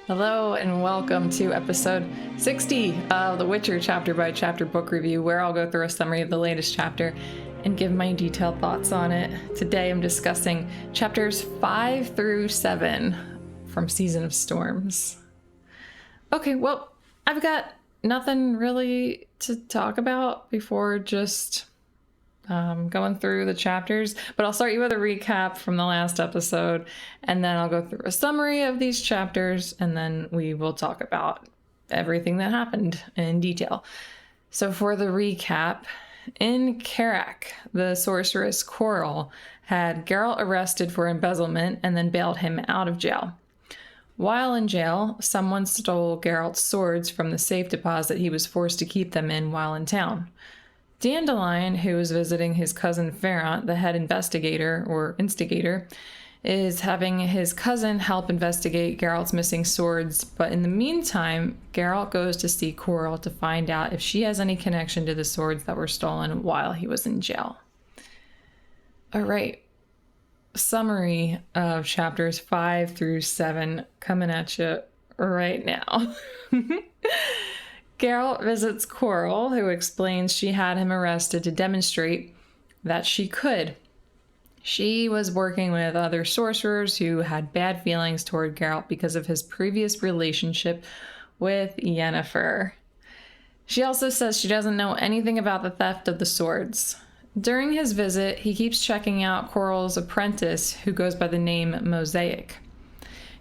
Hello and welcome to episode 60 of the Witcher chapter by chapter book review, where I'll go through a summary of the latest chapter and give my detailed thoughts on it. Today I'm discussing chapters 5 through 7 from Season of Storms. Okay, well, I've got nothing really to talk about before just going through the chapters, but I'll start you with a recap from the last episode, and then I'll go through a summary of these chapters, and then we will talk about everything that happened in detail. So for the recap, in Karak, the sorceress Coral had Geralt arrested for embezzlement and then bailed him out of jail. While in jail, someone stole Geralt's swords from the safe deposit he was forced to keep them in while in town. Dandelion, who is visiting his cousin Ferrant, the head investigator or instigator, is having his cousin help investigate Geralt's missing swords, but in the meantime, Geralt goes to see Coral to find out if she has any connection to the swords that were stolen while he was in jail. All right, summary of chapters 5 through 7 coming at you right now. Geralt visits Coral, who explains she had him arrested to demonstrate that she could. She was working with other sorcerers who had bad feelings toward Geralt because of his previous relationship with Yennefer. She also says she doesn't know anything about the theft of the swords. During his visit, he keeps checking out Coral's apprentice, who goes by the name Mosaic.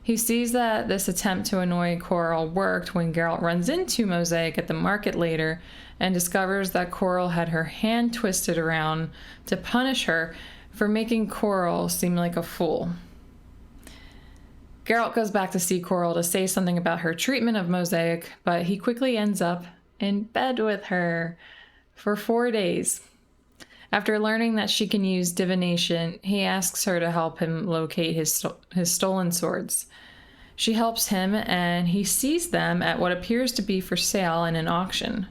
He sees that this attempt to annoy Coral worked when Geralt runs into Mosaic at the market later and discovers that Coral had her hand twisted around to punish her for making Coral seem like a fool. Geralt goes back to see Coral to say something about her treatment of Mosaic, but he quickly ends up in bed with her for 4 days. After learning that she can use divination, he asks her to help him locate his stolen swords. She helps him, and he sees them at what appears to be for sale in an auction.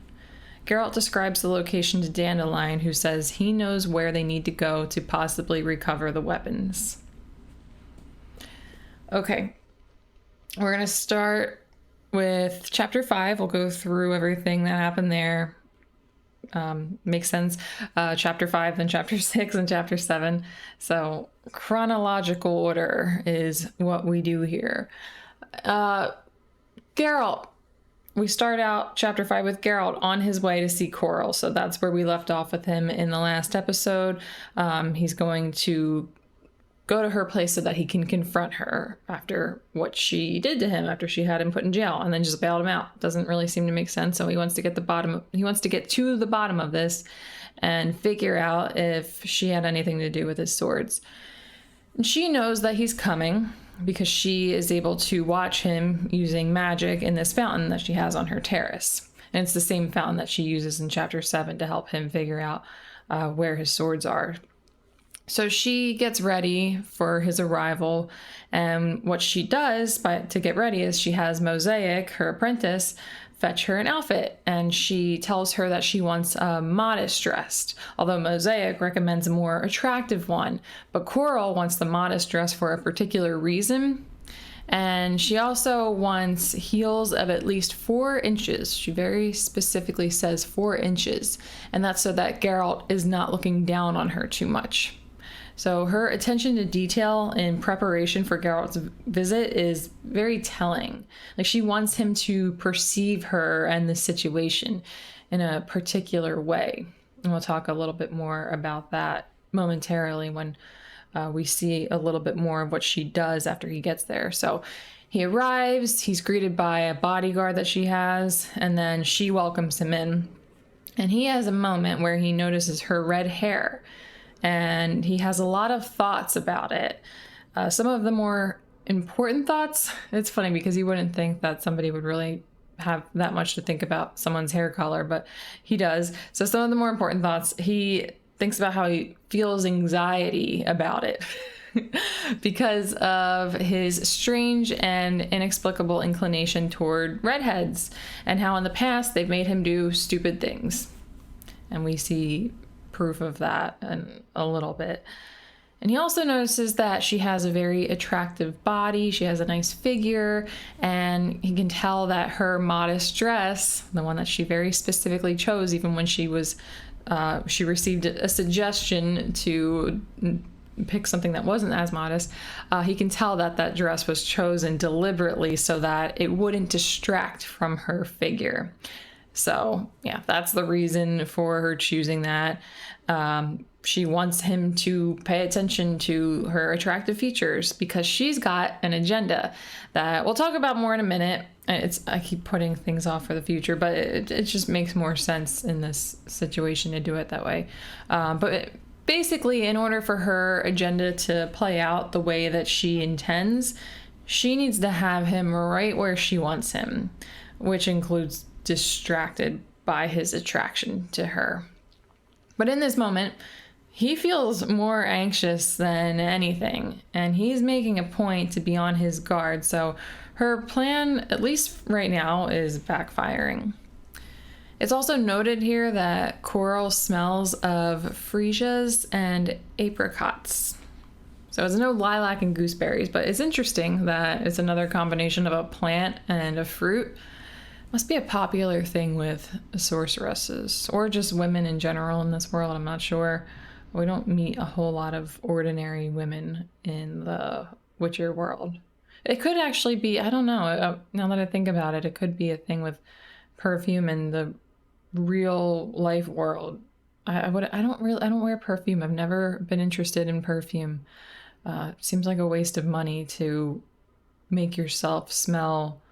Geralt describes the location to Dandelion, who says he knows where they need to go to possibly recover the weapons. Okay, we're going to start with chapter 5. We'll go through everything that happened there. Makes sense. Chapter 5, then chapter 6, and chapter 7. So chronological order is what we do here. Geralt. We start out chapter 5 with Geralt on his way to see Coral. So that's where we left off with him in the last episode. He's going to go to her place so that he can confront her after what she did to him, after she had him put in jail and then just bailed him out. Doesn't really seem to make sense. So he wants to get to the bottom of this and figure out if she had anything to do with his swords. And she knows that he's coming because she is able to watch him using magic in this fountain that she has on her terrace. And it's the same fountain that she uses in chapter 7 to help him figure out where his swords are. So she gets ready for his arrival, and what she does to get ready is she has Mosaic, her apprentice, fetch her an outfit, and she tells her that she wants a modest dress, although Mosaic recommends a more attractive one, but Coral wants the modest dress for a particular reason, and she also wants heels of at least 4 inches. She very specifically says 4 inches, and that's so that Geralt is not looking down on her too much. So her attention to detail in preparation for Geralt's visit is very telling. Like, she wants him to perceive her and the situation in a particular way. And we'll talk a little bit more about that momentarily when we see a little bit more of what she does after he gets there. So he arrives, he's greeted by a bodyguard that she has, and then she welcomes him in. And he has a moment where he notices her red hair. And he has a lot of thoughts about it. Some of the more important thoughts, it's funny because you wouldn't think that somebody would really have that much to think about someone's hair color, but he does. So some of the more important thoughts, he thinks about how he feels anxiety about it because of his strange and inexplicable inclination toward redheads and how in the past they've made him do stupid things. And we see proof of that and a little bit. And he also notices that she has a very attractive body, she has a nice figure, and he can tell that her modest dress, the one that she very specifically chose, even when she received a suggestion to pick something that wasn't as modest, he can tell that that dress was chosen deliberately so that it wouldn't distract from her figure. So yeah, that's the reason for her choosing that. She wants him to pay attention to her attractive features because she's got an agenda that we'll talk about more in a minute. I keep putting things off for the future, but it just makes more sense in this situation to do it that way. Basically, in order for her agenda to play out the way that she intends, she needs to have him right where she wants him, which includes distracted by his attraction to her. But in this moment, he feels more anxious than anything, and he's making a point to be on his guard, so her plan, at least right now, is backfiring. It's also noted here that Coral smells of freesias and apricots. So it's no lilac and gooseberries, but it's interesting that it's another combination of a plant and a fruit. Must be a popular thing with sorceresses, or just women in general in this world, I'm not sure. We don't meet a whole lot of ordinary women in the Witcher world. It could actually be, I don't know, now that I think about it, it could be a thing with perfume in the real life world. I don't wear perfume. I've never been interested in perfume. Seems like a waste of money to make yourself smell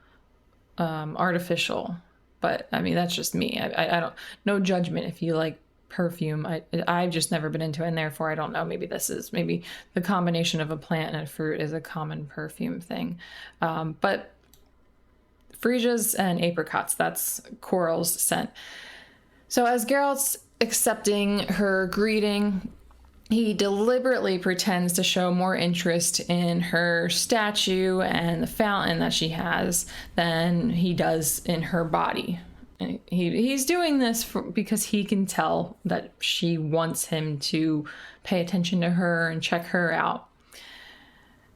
artificial. But I mean, that's just me. I don't, no judgment if you like perfume. I've just never been into it, and therefore I don't know. Maybe the combination of a plant and a fruit is a common perfume thing. But freesias and apricots, that's Coral's scent. So as Geralt's accepting her greeting, he deliberately pretends to show more interest in her statue and the fountain that she has than he does in her body. And he's doing this because he can tell that she wants him to pay attention to her and check her out.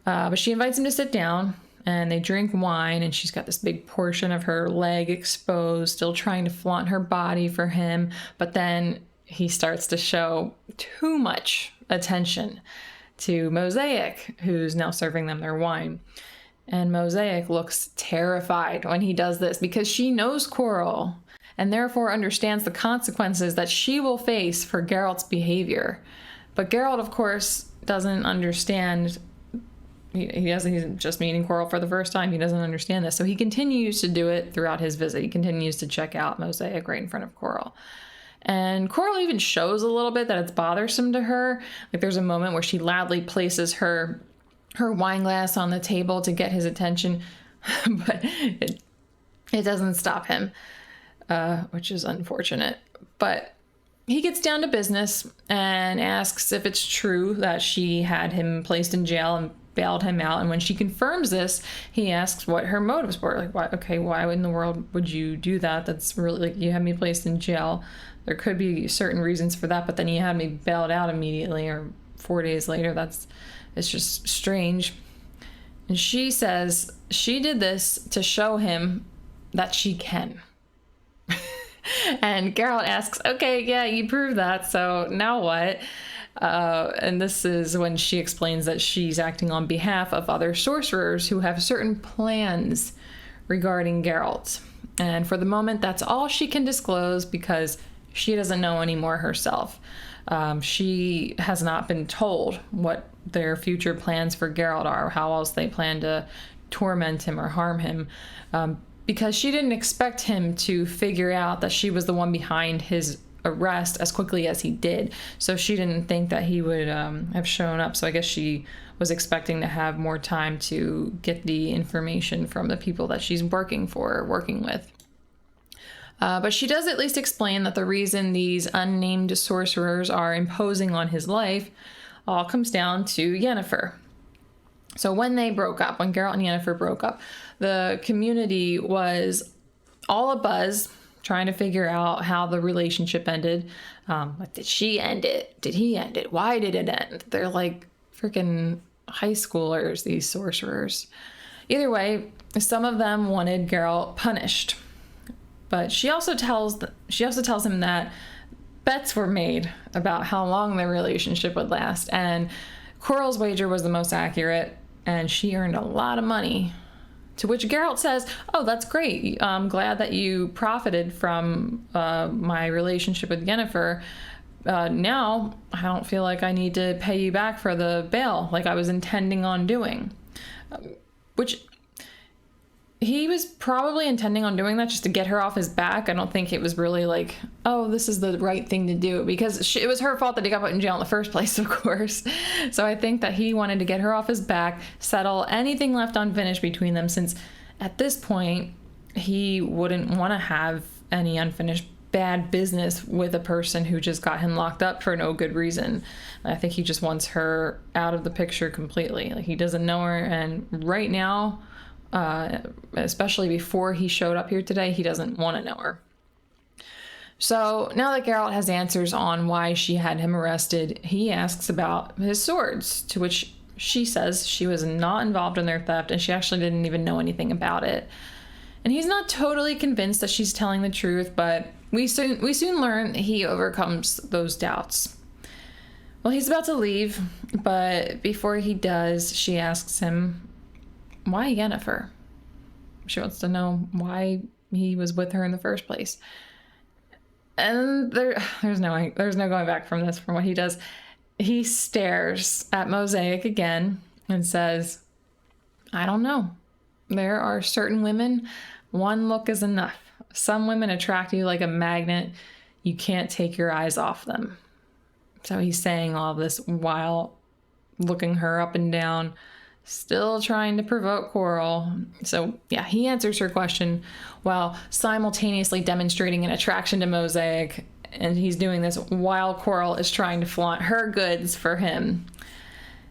But she invites him to sit down, and they drink wine, and she's got this big portion of her leg exposed, still trying to flaunt her body for him. But then he starts to show too much attention to Mosaic, who's now serving them their wine. And Mosaic looks terrified when he does this because she knows Coral and therefore understands the consequences that she will face for Geralt's behavior. But Geralt, of course, doesn't understand. He's just meeting Coral for the first time. He doesn't understand this. So he continues to do it throughout his visit. He continues to check out Mosaic right in front of Coral. And Coral even shows a little bit that it's bothersome to her. Like there's a moment where she loudly places her wine glass on the table to get his attention, but it doesn't stop him, which is unfortunate. But he gets down to business and asks if it's true that she had him placed in jail and bailed him out. And when she confirms this, he asks what her motives were. Like, why in the world would you do that? That's really, like, you had me placed in jail. There could be certain reasons for that, but then you had me bailed out immediately or 4 days later. It's just strange. And she says she did this to show him that she can. And Geralt asks, okay, yeah, you proved that, so now what? And this is when she explains that she's acting on behalf of other sorcerers who have certain plans regarding Geralt. And for the moment, that's all she can disclose because she doesn't know anymore herself. She has not been told what their future plans for Geralt are, or how else they plan to torment him or harm him, because she didn't expect him to figure out that she was the one behind his arrest as quickly as he did. So she didn't think that he would have shown up. So I guess she was expecting to have more time to get the information from the people that she's working with. But she does at least explain that the reason these unnamed sorcerers are imposing on his life all comes down to Yennefer. So when Geralt and Yennefer broke up, the community was all abuzz, trying to figure out how the relationship ended. Did she end it? Did he end it? Why did it end? They're like freaking high schoolers, these sorcerers. Either way, some of them wanted Geralt punished. But she also tells him that bets were made about how long their relationship would last, and Coral's wager was the most accurate, and she earned a lot of money. To which Geralt says, "Oh, that's great. I'm glad that you profited from my relationship with Yennefer. Now, I don't feel like I need to pay you back for the bail like I was intending on doing." Which he was probably intending on doing that just to get her off his back. I don't think it was really like, oh, this is the right thing to do, because it was her fault that he got put in jail in the first place, of course. So I think that he wanted to get her off his back, settle anything left unfinished between them, since at this point he wouldn't want to have any unfinished bad business with a person who just got him locked up for no good reason. I think he just wants her out of the picture completely. Like, he doesn't know her, and right now, especially before he showed up here today, he doesn't want to know her. So now that Geralt has answers on why she had him arrested, he asks about his swords, to which she says she was not involved in their theft and she actually didn't even know anything about it. And he's not totally convinced that she's telling the truth, but we soon learn he overcomes those doubts. Well, he's about to leave, but before he does, she asks him, why Yennefer? She wants to know why he was with her in the first place. And there's no going back from this, from what he does. He stares at Mosaic again and says, I don't know. There are certain women, one look is enough. Some women attract you like a magnet. You can't take your eyes off them. So he's saying all this while looking her up and down, still trying to provoke Coral. So yeah, he answers her question while simultaneously demonstrating an attraction to Mosaic. And he's doing this while Coral is trying to flaunt her goods for him.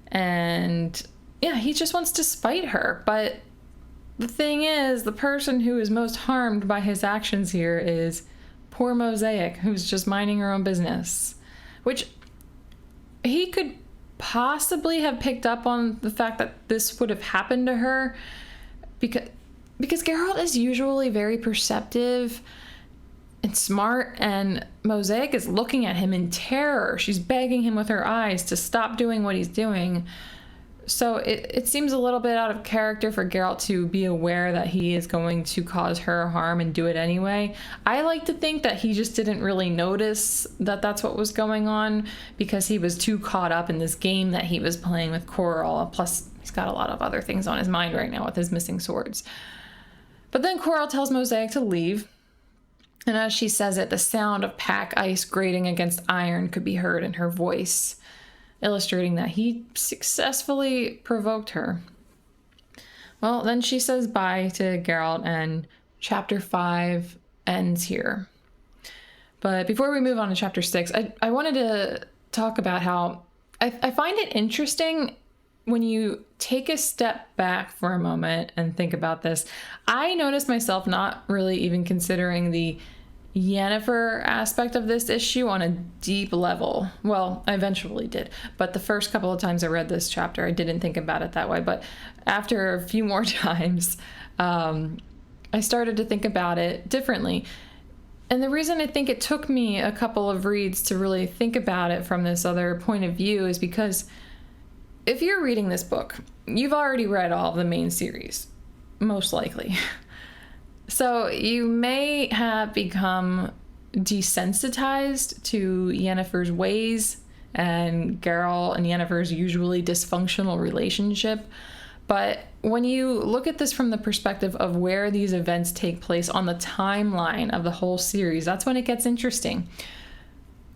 And yeah, he just wants to spite her. But the thing is, the person who is most harmed by his actions here is poor Mosaic, who's just minding her own business. Which he could possibly have picked up on the fact that this would have happened to her, because Geralt is usually very perceptive and smart, and Mosaic is looking at him in terror. She's begging him with her eyes to stop doing what he's doing. So it seems a little bit out of character for Geralt to be aware that he is going to cause her harm and do it anyway. I like to think that he just didn't really notice that that's what was going on, because he was too caught up in this game that he was playing with Coral. Plus, he's got a lot of other things on his mind right now with his missing swords. But then Coral tells Mosaic to leave. And as she says it, the sound of pack ice grating against iron could be heard in her voice, illustrating that he successfully provoked her. Well, then she says bye to Geralt, and chapter 5 ends here. But before we move on to chapter 6, I wanted to talk about how I find it interesting when you take a step back for a moment and think about this. I noticed myself not really even considering the Yennefer aspect of this issue on a deep level. Well, I eventually did, but the first couple of times I read this chapter, I didn't think about it that way. But after a few more times, I started to think about it differently. And the reason I think it took me a couple of reads to really think about it from this other point of view is because if you're reading this book, you've already read all of the main series, most likely. So you may have become desensitized to Yennefer's ways and Geralt and Yennefer's usually dysfunctional relationship. But when you look at this from the perspective of where these events take place on the timeline of the whole series, that's when it gets interesting.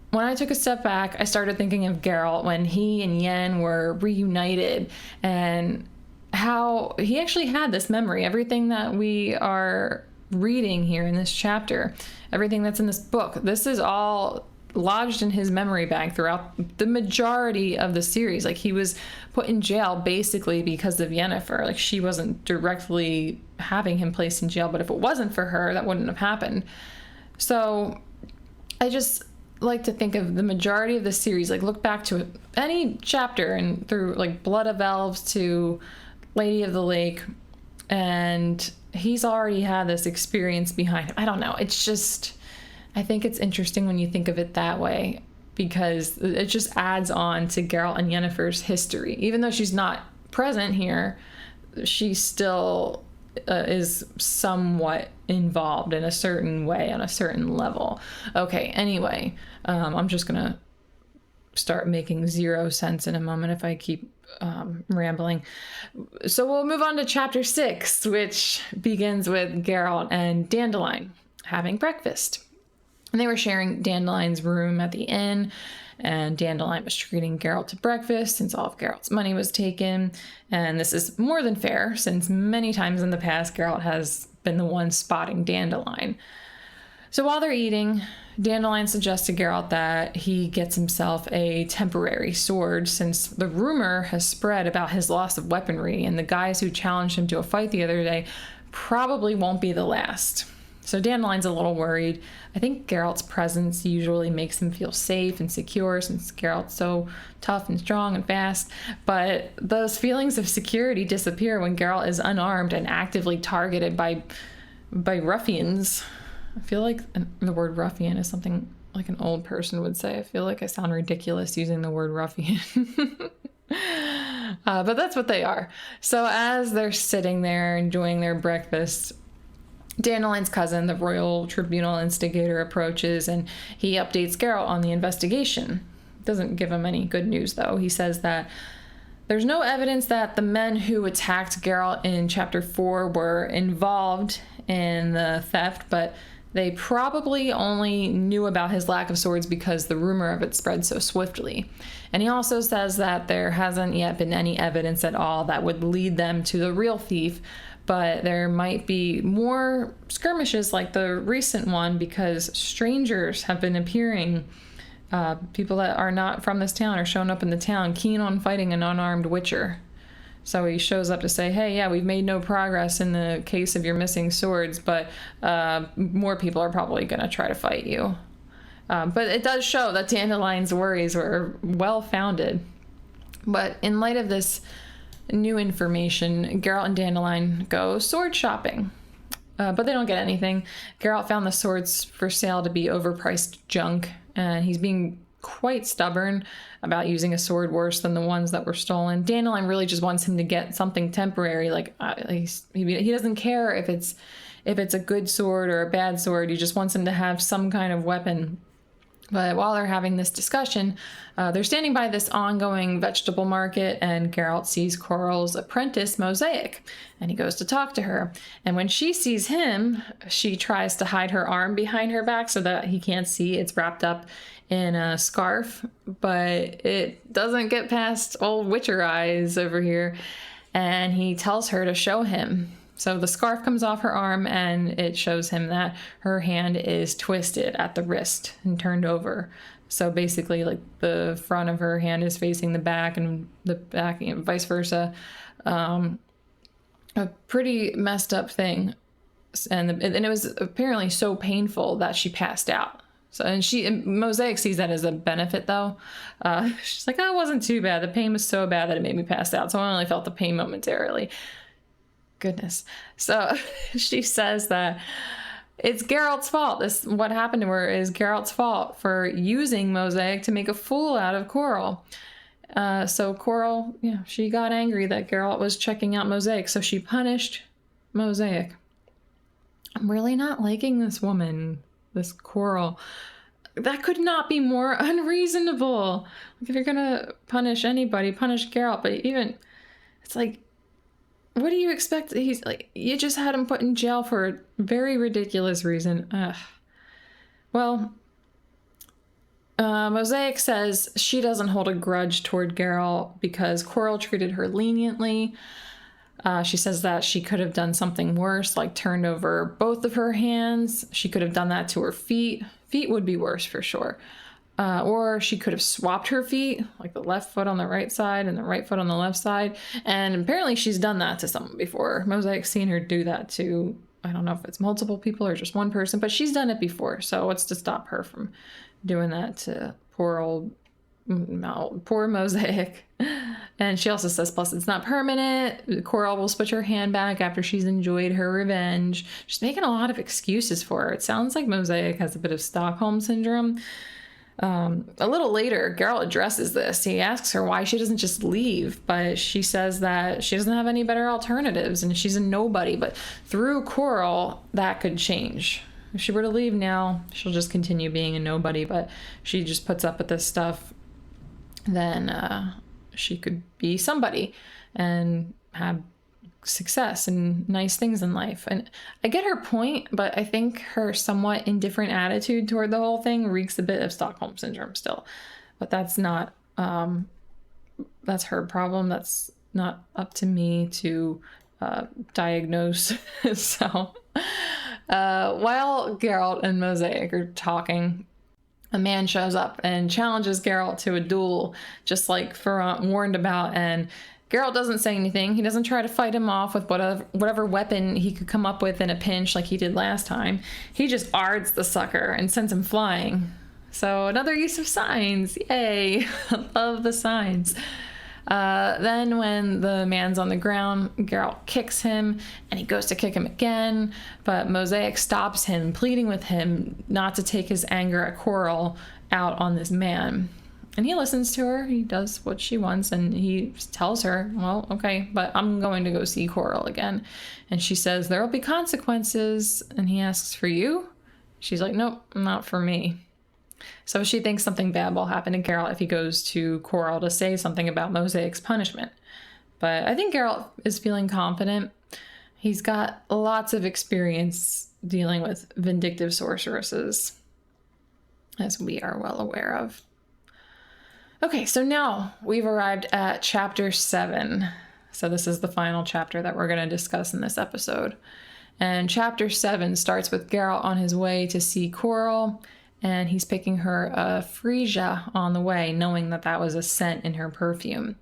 When I took a step back, I started thinking of Geralt when he and Yen were reunited, and how he actually had this memory. Everything that we are reading here in this chapter, everything that's in this book, this is all lodged in his memory bank throughout the majority of the series. Like, he was put in jail basically because of Yennefer. Like, she wasn't directly having him placed in jail, but if it wasn't for her, that wouldn't have happened. So like to think of the majority of the series, like look back to any chapter and through like Blood of Elves to Lady of the Lake, and he's already had this experience behind him. I don't know. It's just, I think it's interesting when you think of it that way, because it just adds on to Geralt and Yennefer's history. Even though she's not present here, she still is somewhat involved in a certain way, on a certain level. Okay, anyway, I'm just gonna start making zero sense in a moment if I keep rambling. So we'll move on to chapter 6, which begins with Geralt and Dandelion having breakfast. And they were sharing Dandelion's room at the inn, and Dandelion was treating Geralt to breakfast since all of Geralt's money was taken. And this is more than fair, since many times in the past Geralt has been the one spotting Dandelion. So while they're eating, Dandelion suggests to Geralt that he gets himself a temporary sword, since the rumor has spread about his loss of weaponry, and the guys who challenged him to a fight the other day probably won't be the last. So Dandelion's a little worried. I think Geralt's presence usually makes him feel safe and secure, since Geralt's so tough and strong and fast. But those feelings of security disappear when Geralt is unarmed and actively targeted by ruffians. I feel like the word ruffian is something like an old person would say. I feel like I sound ridiculous using the word ruffian. But that's what they are. So as they're sitting there enjoying their breakfast, Dandelion's cousin, the royal tribunal instigator, approaches, and he updates Geralt on the investigation. Doesn't give him any good news, though. He says that there's no evidence that the men who attacked Geralt in chapter 4 were involved in the theft, but they probably only knew about his lack of swords because the rumor of it spread so swiftly. And he also says that there hasn't yet been any evidence at all that would lead them to the real thief, but there might be more skirmishes like the recent one, because strangers have been appearing. People that are not from this town are showing up in the town, keen on fighting an unarmed witcher. So he shows up to say, hey, yeah, we've made no progress in the case of your missing swords, but more people are probably going to try to fight you. But it does show that Dandelion's worries were well-founded. But in light of this new information, Geralt and Dandelion go sword shopping. But they don't get anything. Geralt found the swords for sale to be overpriced junk, and he's being quite stubborn about using a sword worse than the ones that were stolen. Dandelion really just wants him to get something temporary, like he doesn't care if it's a good sword or a bad sword. He just wants him to have some kind of weapon. But while they're having this discussion, they're standing by this ongoing vegetable market, and Geralt sees Coral's apprentice, Mosaic, and he goes to talk to her. And when she sees him, she tries to hide her arm behind her back so that he can't see. It's wrapped up in a scarf, but it doesn't get past old Witcher eyes over here, and he tells her to show him. So the scarf comes off her arm, and it shows him that her hand is twisted at the wrist and turned over. So basically, like, the front of her hand is facing the back, and the back, vice versa. A pretty messed up thing. And it was apparently so painful that she passed out. So, and Mosaic sees that as a benefit, though. She's like, oh, it wasn't too bad. The pain was so bad that it made me pass out. So I only felt the pain momentarily. Goodness. So she says that it's Geralt's fault. What happened to her is Geralt's fault for using Mosaic to make a fool out of Coral. So Coral, she got angry that Geralt was checking out Mosaic, so she punished Mosaic. I'm really not liking this woman, this Coral. That could not be more unreasonable. Like, if you're gonna punish anybody, punish Geralt. But even, it's like, what do you expect? He's like, you just had him put in jail for a very ridiculous reason. Ugh. Well, Mosaic says she doesn't hold a grudge toward Geralt because Coral treated her leniently. She says that she could have done something worse, like turned over both of her hands. She could have done that to her feet. Feet would be worse for sure. Or she could have swapped her feet, like the left foot on the right side and the right foot on the left side. And apparently she's done that to someone before. Mosaic's seen her do that to, I don't know if it's multiple people or just one person, but she's done it before. So what's to stop her from doing that to poor Mosaic. And she also says, plus it's not permanent. Coral will switch her hand back after she's enjoyed her revenge. She's making a lot of excuses for her. It sounds like Mosaic has a bit of Stockholm syndrome. A little later, Geralt addresses this. He asks her why she doesn't just leave, but she says that she doesn't have any better alternatives and she's a nobody. But through Coral, that could change. If she were to leave now, she'll just continue being a nobody, but she just puts up with this stuff, then she could be somebody and have success and nice things in life. And I get her point, but I think her somewhat indifferent attitude toward the whole thing reeks a bit of Stockholm syndrome still. But that's not, that's her problem. That's not up to me to diagnose. So while Geralt and Mosaic are talking, a man shows up and challenges Geralt to a duel, just like Ferrant warned about, and Geralt doesn't say anything. He doesn't try to fight him off with whatever weapon he could come up with in a pinch like he did last time. He just ards the sucker and sends him flying. So another use of signs. Yay. Love the signs. Then when the man's on the ground, Geralt kicks him and he goes to kick him again, but Mosaic stops him, pleading with him not to take his anger at Coral out on this man. And he listens to her. He does what she wants, and he tells her, well, okay, but I'm going to go see Coral again. And she says, there will be consequences. And he asks, for you? She's like, nope, not for me. So she thinks something bad will happen to Geralt if he goes to Coral to say something about Mosaic's punishment. But I think Geralt is feeling confident. He's got lots of experience dealing with vindictive sorceresses, as we are well aware of. Okay, so now we've arrived at chapter 7. So this is the final chapter that we're going to discuss in this episode. And chapter 7 starts with Geralt on his way to see Coral, and he's picking her a freesia on the way, knowing that that was a scent in her perfume.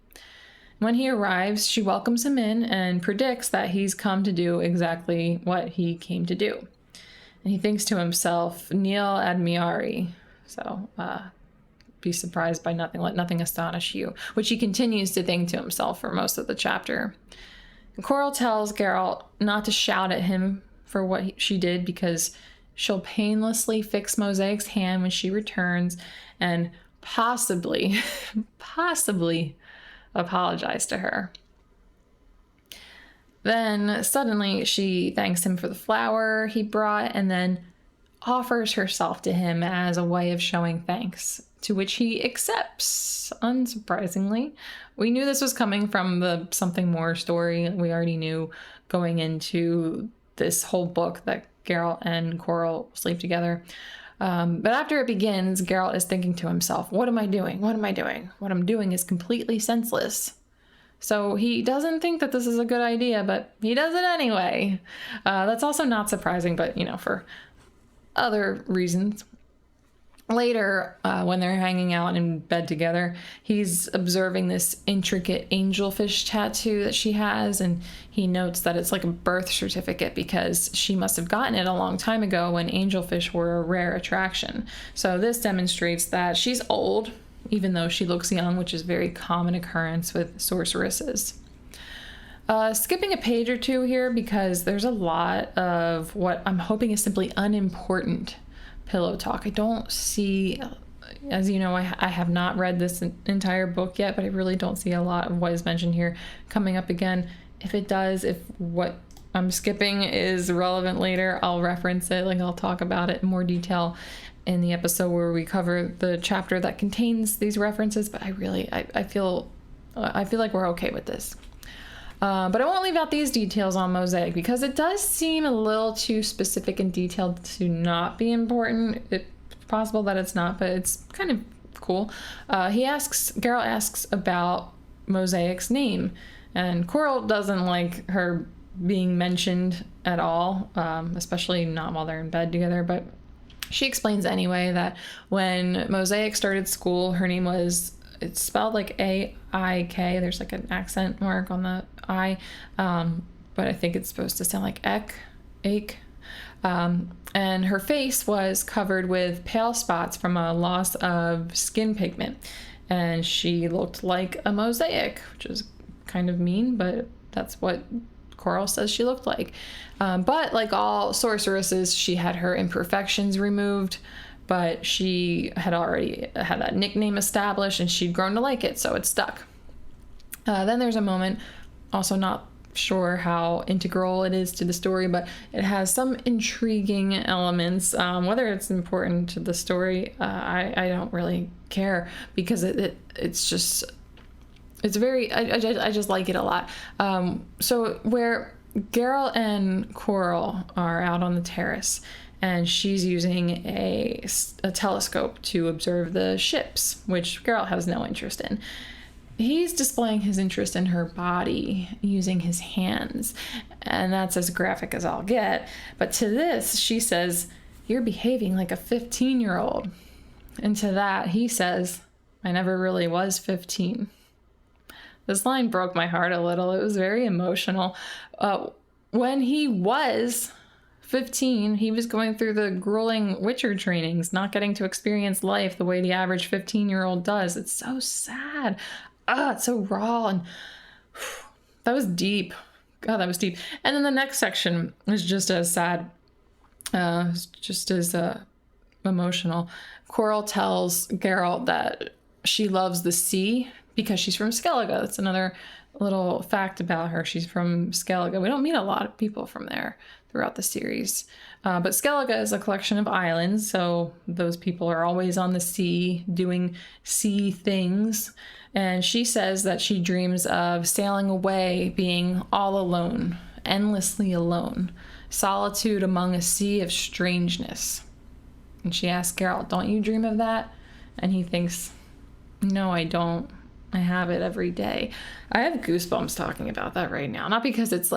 When he arrives, she welcomes him in and predicts that he's come to do exactly what he came to do. And he thinks to himself, Nil admiari. So, be surprised by nothing, let nothing astonish you, which he continues to think to himself for most of the chapter. And Coral tells Geralt not to shout at him for what she did, because she'll painlessly fix Mosaic's hand when she returns and possibly apologize to her. Then suddenly she thanks him for the flower he brought and then offers herself to him as a way of showing thanks, to which he accepts, unsurprisingly. We knew this was coming from the Something More story. We already knew going into this whole book that Geralt and Coral sleep together. But after it begins, Geralt is thinking to himself, what am I doing? What am I doing? What I'm doing is completely senseless. So he doesn't think that this is a good idea, but he does it anyway. That's also not surprising, but, for other reasons. Later, when they're hanging out in bed together, he's observing this intricate angelfish tattoo that she has, and he notes that it's like a birth certificate because she must have gotten it a long time ago when angelfish were a rare attraction. So this demonstrates that she's old, even though she looks young, which is a very common occurrence with sorceresses. Skipping a page or two here because there's a lot of what I'm hoping is simply unimportant pillow talk. I don't see, as you know, I have not read this entire book yet, but I really don't see a lot of what is mentioned here coming up again. If it does, if what I'm skipping is relevant later, I'll reference it, I'll talk about it in more detail in the episode where we cover the chapter that contains these references, but I feel like we're okay with this. But I won't leave out these details on Mosaic because it does seem a little too specific and detailed to not be important. It's possible that it's not, but it's kind of cool. Geralt asks about Mosaic's name, and Coral doesn't like her being mentioned at all, especially not while they're in bed together, but she explains anyway that when Mosaic started school, her name was, it's spelled like A-I-K. There's like an accent mark on the I, but I think it's supposed to sound like Ek. And her face was covered with pale spots from a loss of skin pigment. And she looked like a mosaic, which is kind of mean, but that's what Coral says she looked like. But like all sorceresses, she had her imperfections removed, but she had already had that nickname established and she'd grown to like it, so it stuck. Then there's a moment, also not sure how integral it is to the story, but it has some intriguing elements. Whether it's important to the story, I don't really care, because it's very, I just like it a lot. So where Geralt and Coral are out on the terrace, and she's using a telescope to observe the ships, which Geralt has no interest in. He's displaying his interest in her body using his hands, and that's as graphic as I'll get. But to this, she says, "You're behaving like a 15-year-old." And to that, he says, "I never really was 15. This line broke my heart a little. It was very emotional. When he was 15, he was going through the grueling Witcher trainings, not getting to experience life the way the average 15-year-old does. It's so sad. It's so raw, and that was deep. God, that was deep. And then the next section is just as sad, just as emotional. Coral tells Geralt that she loves the sea because she's from Skellige. That's another little fact about her. She's from Skellige. We don't meet a lot of people from there throughout the series. But Skellige is a collection of islands, so those people are always on the sea doing sea things. And she says that she dreams of sailing away, being all alone, endlessly alone, solitude among a sea of strangeness. And she asks Geralt, "Don't you dream of that?" And he thinks, "No, I don't. I have it every day." I have goosebumps talking about that right now. Not because it's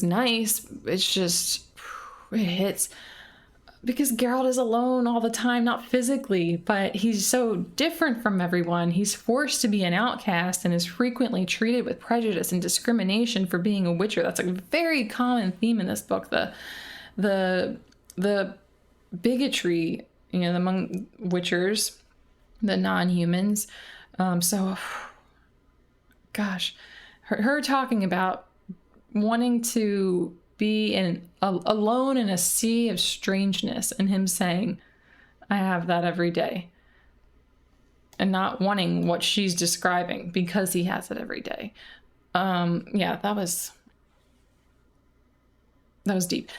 nice. It's just, it hits. Because Geralt is alone all the time, not physically, but he's so different from everyone. He's forced to be an outcast and is frequently treated with prejudice and discrimination for being a Witcher. That's a very common theme in this book. The bigotry, among Witchers, the non-humans. Gosh, her talking about wanting to be alone in a sea of strangeness, and him saying, "I have that every day," and not wanting what she's describing because he has it every day. Yeah, that was deep.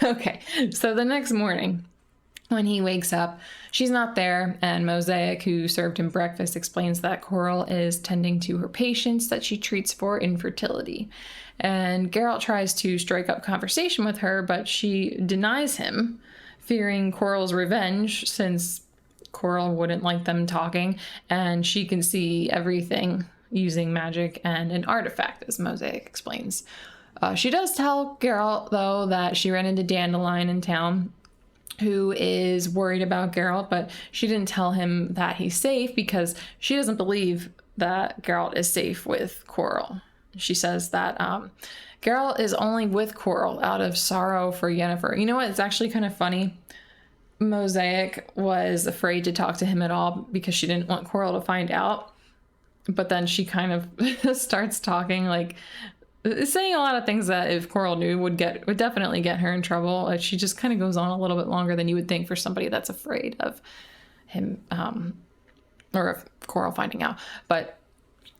Okay, so the next morning, when he wakes up, she's not there, and Mosaic, who served him breakfast, explains that Coral is tending to her patients that she treats for infertility. And Geralt tries to strike up conversation with her, but she denies him, fearing Coral's revenge, since Coral wouldn't like them talking, and she can see everything using magic and an artifact, as Mosaic explains. She does tell Geralt, though, that she ran into Dandelion in town, who is worried about Geralt, but she didn't tell him that he's safe because she doesn't believe that Geralt is safe with Coral. She says that Geralt is only with Coral out of sorrow for Yennefer. You know what? It's actually kind of funny. Mosaic was afraid to talk to him at all because she didn't want Coral to find out. But then she kind of starts talking, like, saying a lot of things that if Coral knew would definitely get her in trouble. Like, she just kind of goes on a little bit longer than you would think for somebody that's afraid of him, or of Coral finding out. But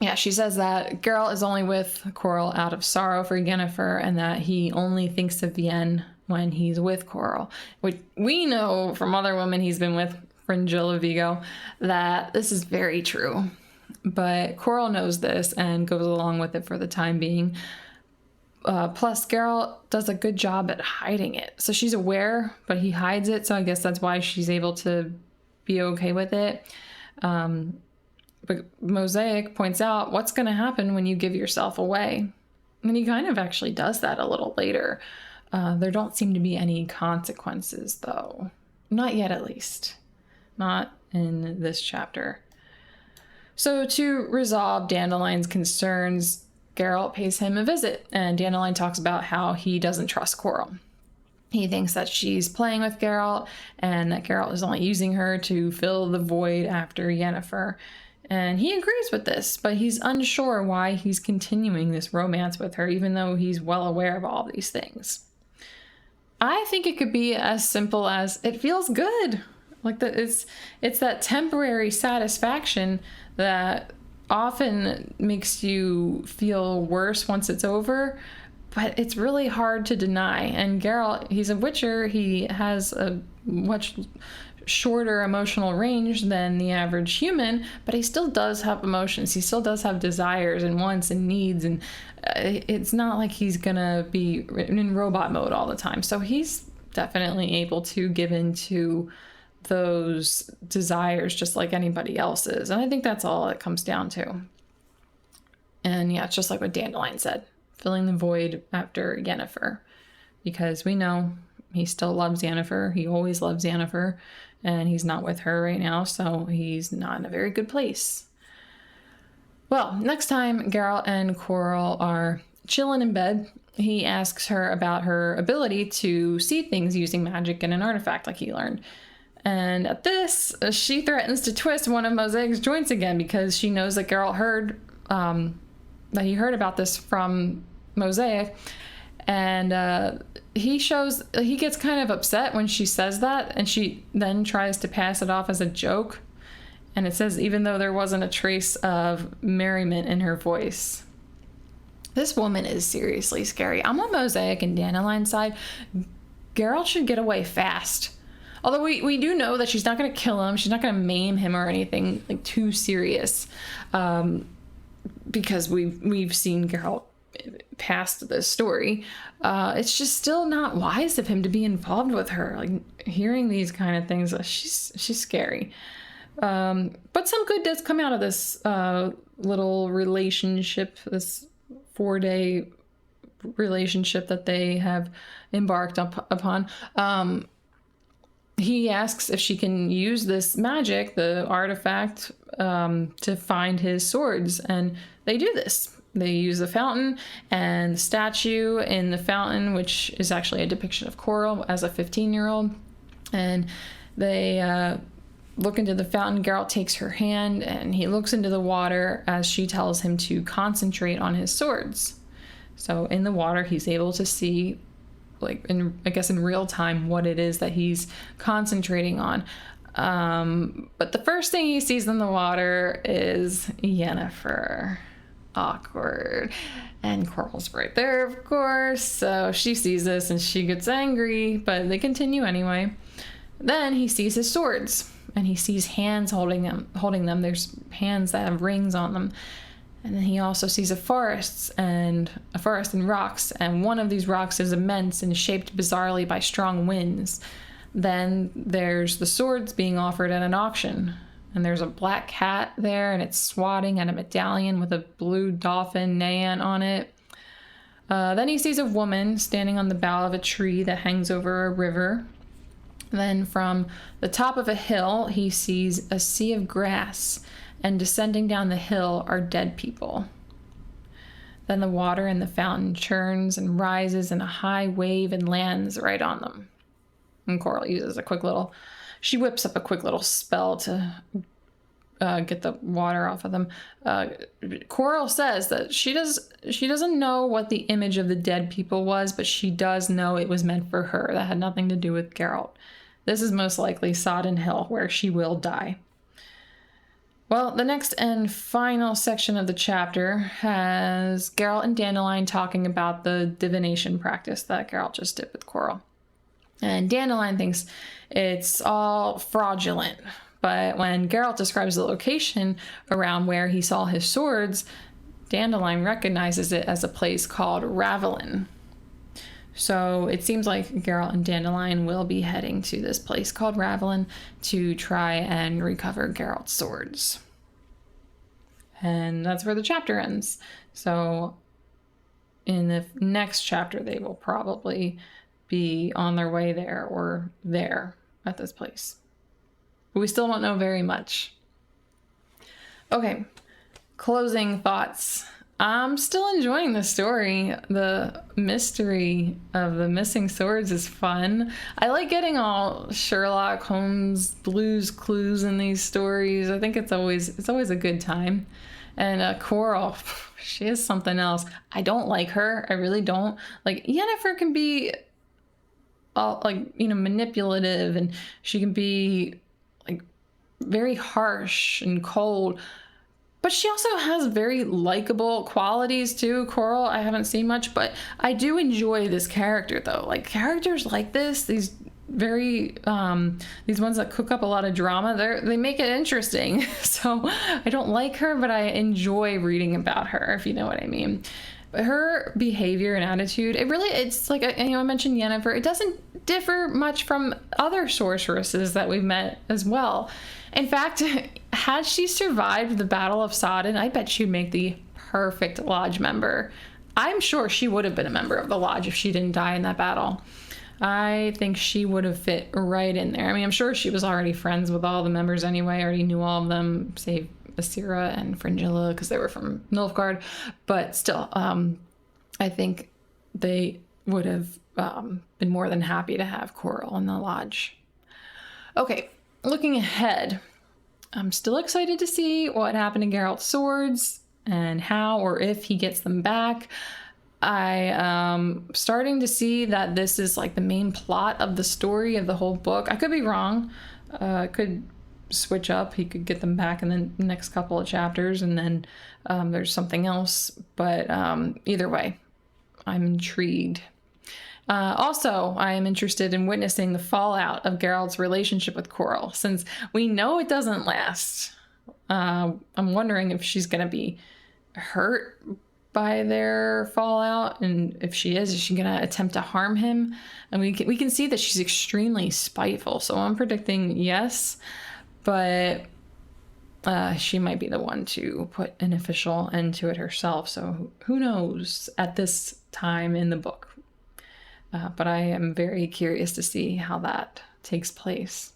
yeah, she says that Geralt is only with Coral out of sorrow for Yennefer, and that he only thinks of Yen when he's with Coral. Which we know from other women he's been with, Fringilla Vigo, that this is very true. But Coral knows this and goes along with it for the time being. Plus, Geralt does a good job at hiding it. So she's aware, but he hides it, so I guess that's why she's able to be okay with it. But Mosaic points out, what's going to happen when you give yourself away? And he kind of actually does that a little later. There don't seem to be any consequences, though. Not yet, at least. Not in this chapter. So to resolve Dandelion's concerns, Geralt pays him a visit, and Dandelion talks about how he doesn't trust Coral. He thinks that she's playing with Geralt and that Geralt is only using her to fill the void after Yennefer. And he agrees with this, but he's unsure why he's continuing this romance with her, even though he's well aware of all these things. I think it could be as simple as it feels good. Like it's that temporary satisfaction that often makes you feel worse once it's over, but it's really hard to deny. And Geralt, he's a Witcher. He has a much shorter emotional range than the average human, but he still does have emotions. He still does have desires and wants and needs, and it's not like he's gonna be in robot mode all the time. So he's definitely able to give in to those desires just like anybody else is. And I think that's all it comes down to. And yeah, it's just like what Dandelion said, filling the void after Yennefer, because we know he still loves Yennefer. He always loves Yennefer, and he's not with her right now, so he's not in a very good place. Well, next time Geralt and Coral are chilling in bed, he asks her about her ability to see things using magic and an artifact like he learned. And at this, she threatens to twist one of Mosaic's joints again because she knows that Geralt heard, that he heard about this from Mosaic. And he gets kind of upset when she says that, and she then tries to pass it off as a joke. And it says, even though there wasn't a trace of merriment in her voice. This woman is seriously scary. I'm on Mosaic and Dandelion's side. Geralt should get away fast. Although we do know that she's not going to kill him. She's not going to maim him or anything like too serious. Because we've seen Geralt past this story. It's just still not wise of him to be involved with her. Like, hearing these kind of things, she's scary. But some good does come out of this little relationship, this 4-day relationship that they have embarked upon. He asks if she can use this magic, the artifact, to find his swords, and they do this. They use the fountain and the statue in the fountain, which is actually a depiction of Coral as a 15-year-old. And they look into the fountain. Geralt takes her hand and he looks into the water as she tells him to concentrate on his swords. So in the water, he's able to see, like, I guess in real time, what it is that he's concentrating on. But the first thing he sees in the water is Yennefer. Awkward. And Coral's right there, of course. So she sees this and she gets angry, but they continue anyway. Then he sees his swords and he sees hands holding them. There's hands that have rings on them. And then he also sees a forest and rocks, and one of these rocks is immense and shaped bizarrely by strong winds. Then there's the swords being offered at an auction, and there's a black cat there, and it's swatting at a medallion with a blue dolphin naiad on it. Then he sees a woman standing on the bough of a tree that hangs over a river. Then from the top of a hill, he sees a sea of grass, and descending down the hill are dead people. Then the water in the fountain churns and rises in a high wave and lands right on them. And Coral uses she whips up a quick little spell to get the water off of them. Coral says that she doesn't know what the image of the dead people was, but she does know it was meant for her. That had nothing to do with Geralt. This is most likely Sodden Hill, where she will die. Well, the next and final section of the chapter has Geralt and Dandelion talking about the divination practice that Geralt just did with Coral. And Dandelion thinks it's all fraudulent, but when Geralt describes the location around where he saw his swords, Dandelion recognizes it as a place called Ravelin. So it seems like Geralt and Dandelion will be heading to this place called Ravelin to try and recover Geralt's swords. And that's where the chapter ends. So in the next chapter, they will probably be on their way there or there at this place. But we still don't know very much. Okay, closing thoughts. I'm still enjoying the story. The mystery of the missing swords is fun. I like getting all Sherlock Holmes Blues Clues in these stories. I think it's always a good time. And Coral, she is something else. I don't like her. I really don't. Like, Yennefer can be all, like, manipulative, and she can be like very harsh and cold. But she also has very likable qualities too. Coral, I haven't seen much, but I do enjoy this character though. Like, characters like this, these ones that cook up a lot of drama, they make it interesting. So I don't like her, but I enjoy reading about her, if you know what I mean. But her behavior and attitude, it's like, I mentioned Yennefer, it doesn't differ much from other sorceresses that we've met as well. In fact, had she survived the Battle of Sodden, I bet she'd make the perfect lodge member. I'm sure she would have been a member of the lodge if she didn't die in that battle. I think she would have fit right in there. I mean, I'm sure she was already friends with all the members anyway, already knew all of them, save Asira and Fringilla, because they were from Nilfgaard. But still, I think they would have been more than happy to have Coral in the lodge. Okay, looking ahead, I'm still excited to see what happened to Geralt's swords and how or if he gets them back. I am starting to see that this is like the main plot of the story of the whole book. I could be wrong. It could switch up. He could get them back in the next couple of chapters, and then there's something else. But either way, I'm intrigued. Also, I am interested in witnessing the fallout of Geralt's relationship with Coral, since we know it doesn't last. I'm wondering if she's going to be hurt by their fallout, and if she is she going to attempt to harm him? And we can see that she's extremely spiteful, so I'm predicting yes, but she might be the one to put an official end to it herself, so who knows at this time in the book. But I am very curious to see how that takes place.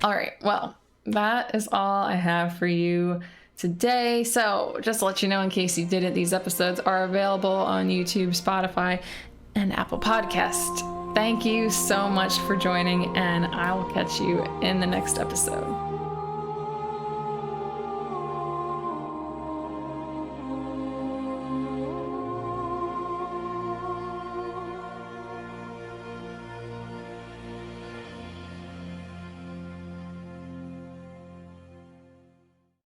All right, well, that is all I have for you today. So just to let you know, in case you didn't, these episodes are available on YouTube, Spotify, and Apple Podcast. Thank you so much for joining, and I will catch you in the next episode.